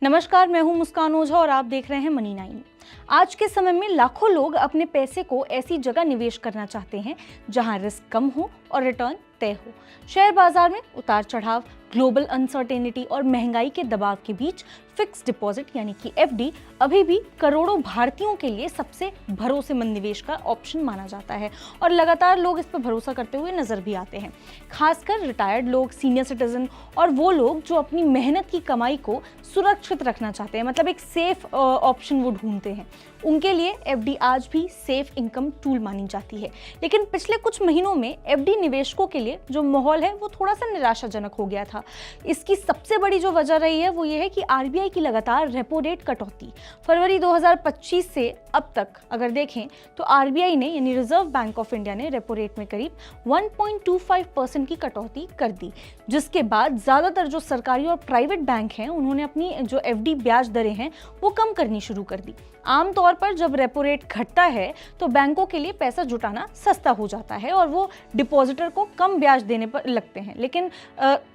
नमस्कार, मैं हूं मुस्कान ओझा और आप देख रहे हैं मनी 9। आज के समय में लाखों लोग अपने पैसे को ऐसी जगह निवेश करना चाहते हैं जहां रिस्क कम हो और रिटर्न तय हो। शेयर बाजार में उतार चढ़ाव, ग्लोबल अनसर्टेनिटी और महंगाई के दबाव के बीच फिक्स डिपॉजिट यानी कि एफडी अभी भी करोड़ों भारतीयों के लिए सबसे भरोसेमंद निवेश का ऑप्शन माना जाता है और लगातार लोग इस पर भरोसा करते हुए नजर भी आते हैं। खासकर रिटायर्ड लोग, सीनियर सिटीजन और वो लोग जो अपनी मेहनत की कमाई को सुरक्षित रखना चाहते हैं, मतलब एक सेफ ऑप्शन वो ढूंढते हैं, उनके लिए एफडी आज भी सेफ इनकम टूल मानी जाती है। लेकिन पिछले कुछ महीनों में एफडी निवेशकों के लिए जो माहौल है वो थोड़ा सा निराशाजनक हो गया था। इसकी सबसे बड़ी जो वजह रही है वो ये है कि आरबीआई की लगातार रेपो रेट कटौती। फरवरी 2025 से अब तक अगर देखें तो आरबीआई ने यानी रिजर्व बैंक ऑफ इंडिया ने रेपो रेट में करीब 1.25% की कटौती कर दी, जिसके बाद ज्यादातर जो सरकारी और प्राइवेट बैंक हैं उन्होंने अपनी जो एफडी ब्याज दरें हैं वो कम करनी शुरू कर दी। आमतौर पर जब रेपो रेट घटता है तो बैंकों के लिए पैसा जुटाना सस्ता हो जाता है और वो डिपॉजिटर को कम ब्याज देने पर लगते हैं। लेकिन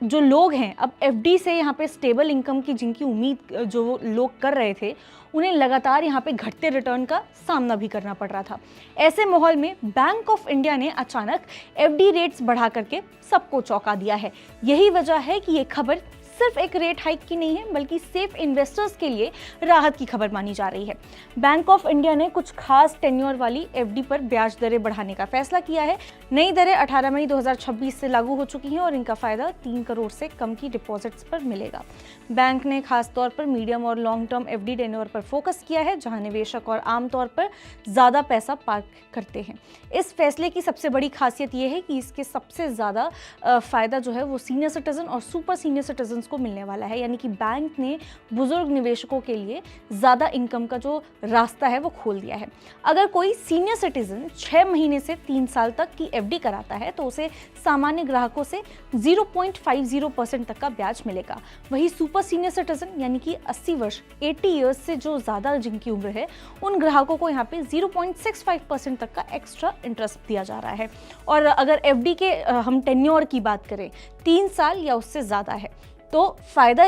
जो लोग हैं अब एफडी से यहाँ पे स्टेबल इनकम की जिनकी उम्मीद जो लोग कर रहे थे, उन्हें लगातार यहाँ पे घटते रिटर्न का सामना भी करना पड़ रहा था। ऐसे माहौल में बैंक ऑफ इंडिया ने अचानक एफडी रेट्स बढ़ा करके सबको चौंका दिया है। यही वजह है कि ये खबर सिर्फ एक रेट हाइक की नहीं है बल्कि सेफ इन्वेस्टर्स के लिए राहत की खबर मानी जा रही है। बैंक ऑफ इंडिया ने कुछ खास टेन्योर वाली एफडी पर ब्याज दरें बढ़ाने का फैसला किया है। नई दरें 18 मई 2026 से लागू हो चुकी हैं और इनका फायदा 3 करोड़ से कम की डिपॉजिट्स पर मिलेगा। बैंक ने खास तौर पर मीडियम और लॉन्ग टर्म एफडी टेन्योर पर फोकस किया है, जहां निवेशक और आमतौर पर ज्यादा पैसा पार्क करते हैं। इस फैसले की सबसे बड़ी खासियत यह है कि इसके सबसे ज्यादा फायदा जो है वो सीनियर सिटीजन और सुपर सीनियर सिटीजन को मिलने वाला है, यानी कि बैंक ने बुजुर्ग निवेशकों के लिए ज्यादा इनकम का जो रास्ता है वो खोल दिया है। अगर कोई सीनियर सिटीजन 6 महीने से 3 साल तक की एफडी कराता है तो उसे सामान्य ग्राहकों से 0.50% तक का ब्याज मिलेगा। वही सुपर सीनियर सिटीजन यानी कि 80 वर्ष 80 ईयर्स से जो ज्यादा जिनकी उम्र है, उन ग्राहकों को यहाँ पे 0.65% तक का एक्स्ट्रा इंटरेस्ट दिया जा रहा है। और अगर एफडी के हम टेन्योर की बात करें, 3 साल या उससे ज्यादा है तो फायदा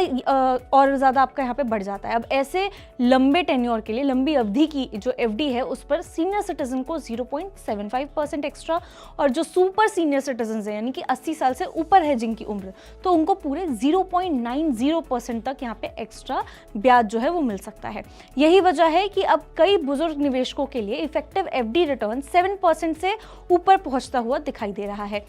और ज़्यादा आपका यहाँ पे बढ़ जाता है। अब ऐसे लंबे टेन्योर के लिए, लंबी अवधि की जो एफडी है उस पर सीनियर सिटीजन को 0.75% एक्स्ट्रा और जो सुपर सीनियर सिटीजन है यानी कि 80 साल से ऊपर है जिनकी उम्र, तो उनको पूरे 0.90% तक यहाँ पे एक्स्ट्रा ब्याज जो है वो मिल सकता है। यही वजह है कि अब कई बुजुर्ग निवेशकों के लिए इफेक्टिव एफडी रिटर्न 7% से ऊपर पहुँचता हुआ दिखाई दे रहा है।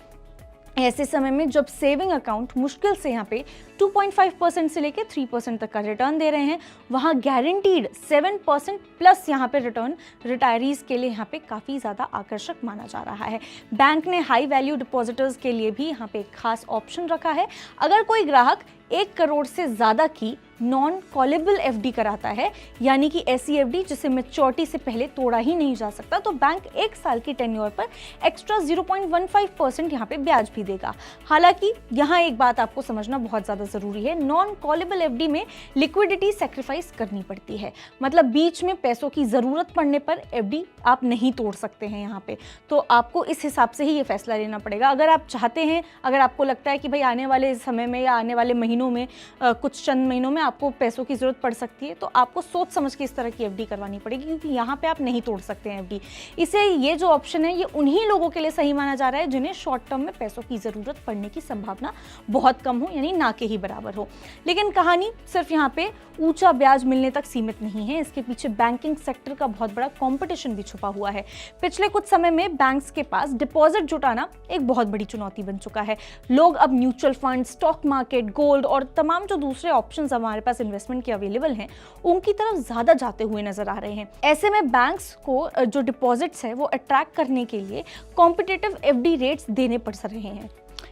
ऐसे समय में जब सेविंग अकाउंट मुश्किल से यहाँ पे 2.5% से लेकर 3% तक का रिटर्न दे रहे हैं, वहाँ गारंटीड 7% प्लस यहाँ पे रिटर्न रिटायरीज के लिए यहाँ पे काफ़ी ज़्यादा आकर्षक माना जा रहा है। बैंक ने हाई वैल्यू डिपॉजिटर्स के लिए भी यहाँ पे एक खास ऑप्शन रखा है। अगर कोई ग्राहक 1 करोड़ से ज़्यादा की नॉन कॉलेबल एफडी कराता है, यानी कि ऐसी एफडी जिसे मैच्योरिटी से पहले तोड़ा ही नहीं जा सकता, तो बैंक 1 साल की टेन्योर पर एक्स्ट्रा 0.15% यहाँ पे ब्याज भी देगा। हालांकि यहाँ एक बात आपको समझना बहुत ज़्यादा ज़रूरी है, नॉन कॉलेबल एफडी में लिक्विडिटी सेक्रीफाइस करनी पड़ती है, मतलब बीच में पैसों की ज़रूरत पड़ने पर एफडी आप नहीं तोड़ सकते हैं यहाँ पे। तो आपको इस हिसाब से ही ये फैसला लेना पड़ेगा। अगर आप चाहते हैं, अगर आपको लगता है कि भाई आने वाले समय में या आने वाले महीनों में कुछ चंद महीनों में आपको पैसों की जरूरत पड़ सकती है, तो आपको सोच समझ के इस तरह की एफडी करवानी पड़ेगी, क्योंकि यहाँ पे आप नहीं तोड़ सकते हैं एफडी। इसे ये जो ऑप्शन है ये उन्हीं लोगों के लिए सही माना जा रहा है जिन्हें शॉर्ट टर्म में पैसों की जरूरत पड़ने की संभावना बहुत कम हो, यानी ना के ही बराबर हो। लेकिन कहानी सिर्फ यहाँ पे ऊंचा ब्याज मिलने तक सीमित नहीं है, इसके पीछे बैंकिंग सेक्टर का बहुत बड़ा कंपटीशन भी छुपा हुआ है। पिछले कुछ समय में बैंक्स के पास डिपॉजिट जुटाना एक बहुत बड़ी चुनौती बन चुका है। लोग अब mutual fund, stock market, gold और तमाम जो दूसरे ऑप्शंस हमारे पास इन्वेस्टमेंट के अवेलेबल हैं उनकी तरफ ज्यादा जाते हुए नजर आ रहे हैं। ऐसे में बैंक्स को जो डिपॉजिट्स है वो अट्रैक्ट करने के लिए कॉम्पिटिटिव एफडी रेट्स देने पड़ रहे हैं,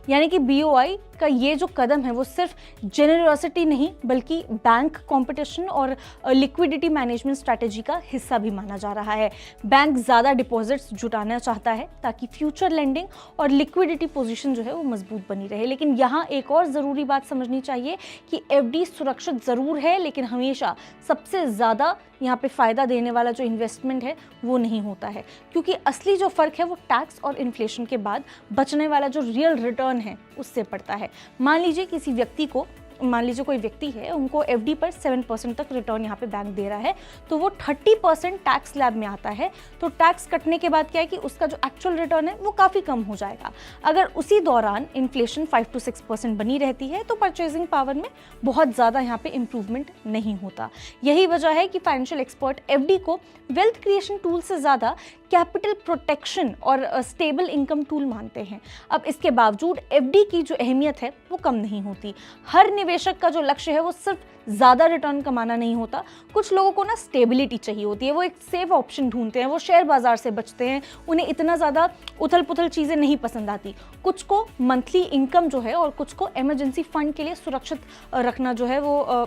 यानी कि बीओआई का ये जो कदम है वो सिर्फ जेनरोसिटी नहीं बल्कि बैंक कंपटीशन और लिक्विडिटी मैनेजमेंट स्ट्रैटेजी का हिस्सा भी माना जा रहा है। बैंक ज़्यादा डिपॉजिट्स जुटाना चाहता है ताकि फ्यूचर लेंडिंग और लिक्विडिटी पोजीशन जो है वो मजबूत बनी रहे। लेकिन यहाँ एक और ज़रूरी बात समझनी चाहिए कि एफडी सुरक्षित ज़रूर है, लेकिन हमेशा सबसे ज़्यादा यहाँ पे फ़ायदा देने वाला जो इन्वेस्टमेंट है वो नहीं होता है, क्योंकि असली जो फ़र्क है वो टैक्स और इन्फ्लेशन के बाद बचने वाला जो रियल रिटर्न है उससे पड़ता है। मान लीजिए किसी व्यक्ति को मान लीजिए कोई व्यक्ति है, उनको एफडी पर 7% तक रिटर्न यहाँ पे बैंक दे रहा है, तो वो 30% टैक्स स्लैब में आता है। तो टैक्स कटने के बाद क्या है कि उसका जो एक्चुअल रिटर्न है वो काफ़ी कम हो जाएगा। अगर उसी दौरान इन्फ्लेशन 5 to 6% बनी रहती है तो परचेजिंग पावर में बहुत ज़्यादा यहाँ पे इंप्रूवमेंट नहीं होता। यही वजह है कि फाइनेंशियल एक्सपर्ट एफडी को वेल्थ क्रिएशन टूल से ज़्यादा कैपिटल प्रोटेक्शन और स्टेबल इनकम टूल मानते हैं। अब इसके बावजूद एफडी की जो अहमियत है वो कम नहीं होती। हर निवेशक का जो लक्ष्य है वो सिर्फ ज़्यादा रिटर्न कमाना नहीं होता। कुछ लोगों को ना स्टेबिलिटी चाहिए होती है, वो एक सेफ ऑप्शन ढूंढते हैं, वो शेयर बाजार से बचते हैं, उन्हें इतना ज़्यादा उथल पुथल चीज़ें नहीं पसंद आती। कुछ को मंथली इनकम जो है और कुछ को इमरजेंसी फंड के लिए सुरक्षित रखना जो है वो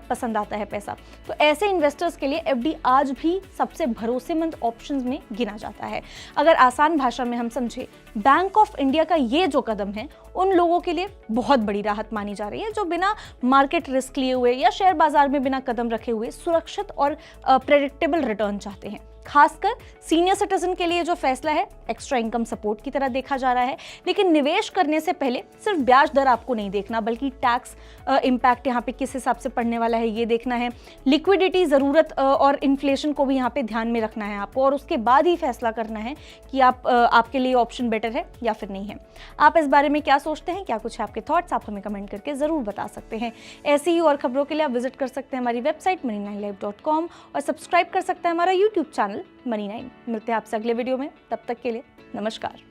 पसंद आता है पैसा। तो ऐसे इन्वेस्टर्स के लिए एफडी आज भी सबसे भरोसेमंद ऑप्शंस में गिना जाता है। अगर आसान भाषा में हम समझे, बैंक ऑफ इंडिया का ये जो कदम है उन लोगों के लिए बहुत बड़ी राहत मानी जा रही है जो बिना मार्केट रिस्क लिए हुए या शेयर बाजार में बिना कदम रखे हुए सुरक्षित और प्रेडिक्टेबल रिटर्न चाहते हैं। खासकर सीनियर सिटीजन के लिए जो फैसला है एक्स्ट्रा इनकम सपोर्ट की तरह देखा जा रहा है। लेकिन निवेश करने से पहले सिर्फ ब्याज दर आपको नहीं देखना, बल्कि टैक्स इम्पैक्ट यहाँ पे किस हिसाब से पड़ने वाला है ये देखना है। लिक्विडिटी, ज़रूरत और इन्फ्लेशन को भी यहाँ पे ध्यान में रखना है आपको, और उसके बाद ही फैसला करना है कि आपके लिए ऑप्शन बेटर है या फिर नहीं है। आप इस बारे में क्या सोचते हैं, क्या कुछ है आपके थॉट्स, आप हमें कमेंट करके ज़रूर बता सकते हैं। ऐसी ही और खबरों के लिए आप विजिट कर सकते हैं हमारी वेबसाइट money9live.com और सब्सक्राइब कर सकते हैं हमारा यूट्यूब चैनल Money9। मिलते हैं आपसे अगले वीडियो में, तब तक के लिए नमस्कार।